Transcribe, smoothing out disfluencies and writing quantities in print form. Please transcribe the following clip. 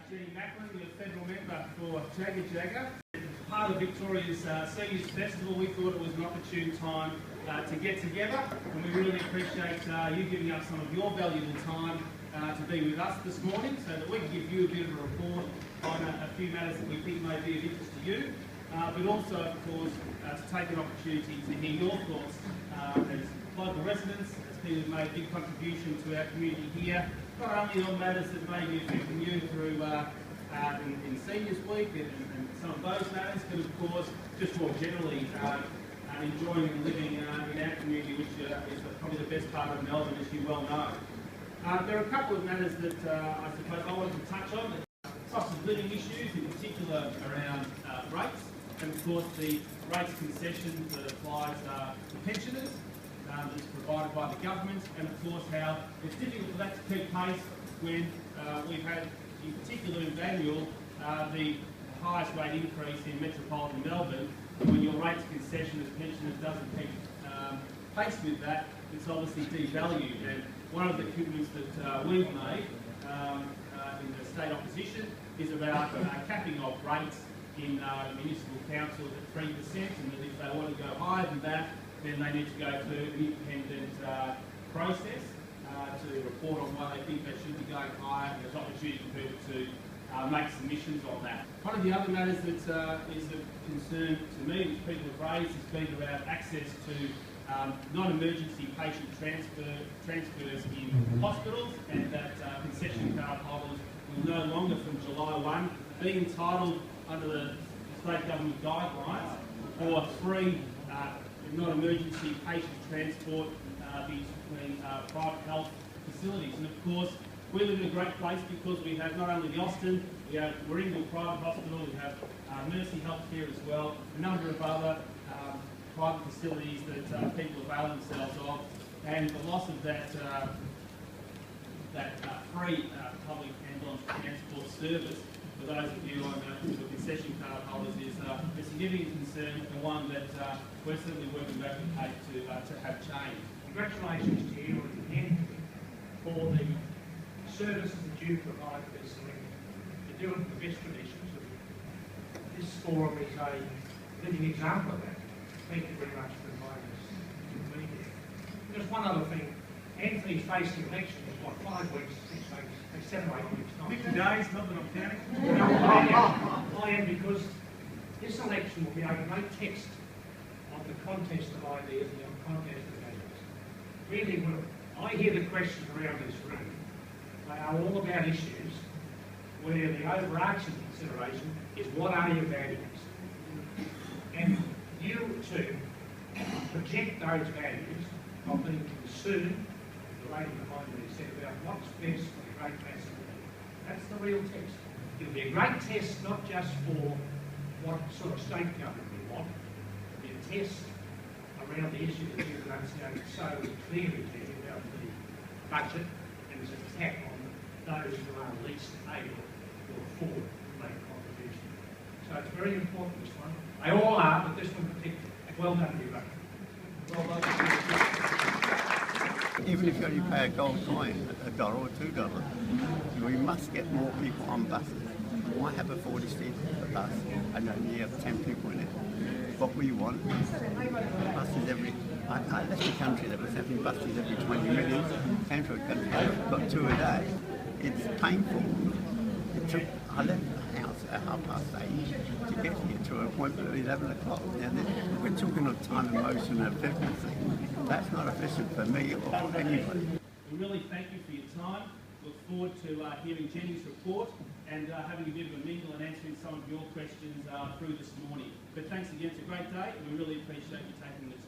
Jenny Macklin, the federal member for Jagga. Part of Victoria's Seniors Festival, we thought it was an opportune time to get together, and we really appreciate you giving up some of your valuable time to be with us this morning, so that we can give you a bit of a report on a few matters that we think may be of interest to you, but also, of course, to take an opportunity to hear your thoughts as local residents, as people who've made a big contribution to our community here, not only on matters that may be affecting you through in Seniors Week and some of those matters, but of course, just more generally, enjoying and living in our community, which is probably the best part of Melbourne, as you well know. There are a couple of matters that I suppose I wanted to touch on. Cost of living issues, in particular around rates, and of course the rates concession that applies to pensioners that's provided by the government, and of course how it's difficult for that to keep pace when we've had, in particular in Bellfield, the highest rate increase in metropolitan Melbourne. When your rates concession as pensioners doesn't keep pace with that, it's obviously devalued. And one of the commitments that we've made in the state opposition is about capping of rates in municipal councils at 3%, and that if they want to go higher than that, then they need to go through an independent process to report on why they think they should be going higher, and there's opportunity for people to make submissions on that. One of the other matters that is of concern to me, which people have raised, has been around access to non-emergency patient transfers in hospitals, and that concession card holders will no longer from July 1 be entitled under the state government guidelines for free non-emergency patient transport between private health facilities. And of course, we live in a great place because we have not only the Austin, we have Warringal Private Hospital, we have Mercy Healthcare as well, a number of other private facilities that people avail themselves of, and the loss of that free public ambulance transport service for those of you on the concession card holders is a significant concern, and one that we're certainly working to advocate to have change. Congratulations to you again for the services that you provide for this electorate. You do it with the best traditions. This forum is a living example of that. Thank you very much for inviting us to be here. Just one other thing. Anthony's facing election is what, 5 weeks, 6 weeks, 7 or 8 weeks. 50 days, not that I'm counting. I am, because this election will be a great test of the contest of ideas and the contest of values. Really, when I hear the questions around this room, they are all about issues where the overarching consideration is what are your values? And you too project those values of being concerned, the lady behind me said, about what's best for the great mass of the people. That's the real test. It'll be a great test not just for what sort of state government we want, it'll be a test around the issue that you've enunciated so clearly there about the budget, and it's an attack on those who are least able to afford to make a contribution. So it's very important, this one. They all are, but this one particularly. Well done, you both. Well done. Even if you only pay a gold coin, $1 or $2, we must get more people on buses. Why have a 40-seat bus and only have 10 people in it? What we want is buses every... I left a country that was having buses every 20 minutes, came to a country that got 2 a day. It's painful. I left the house at 8:30 to get here to an appointment at 11 o'clock. Now, we're talking of time, emotion and efficiency. That's not efficient for me or for anybody. We really thank you for your time. Look forward to hearing Jenny's report and having a bit of a mingle and answering some of your questions through this morning. But thanks again, it's a great day, and we really appreciate you taking the time.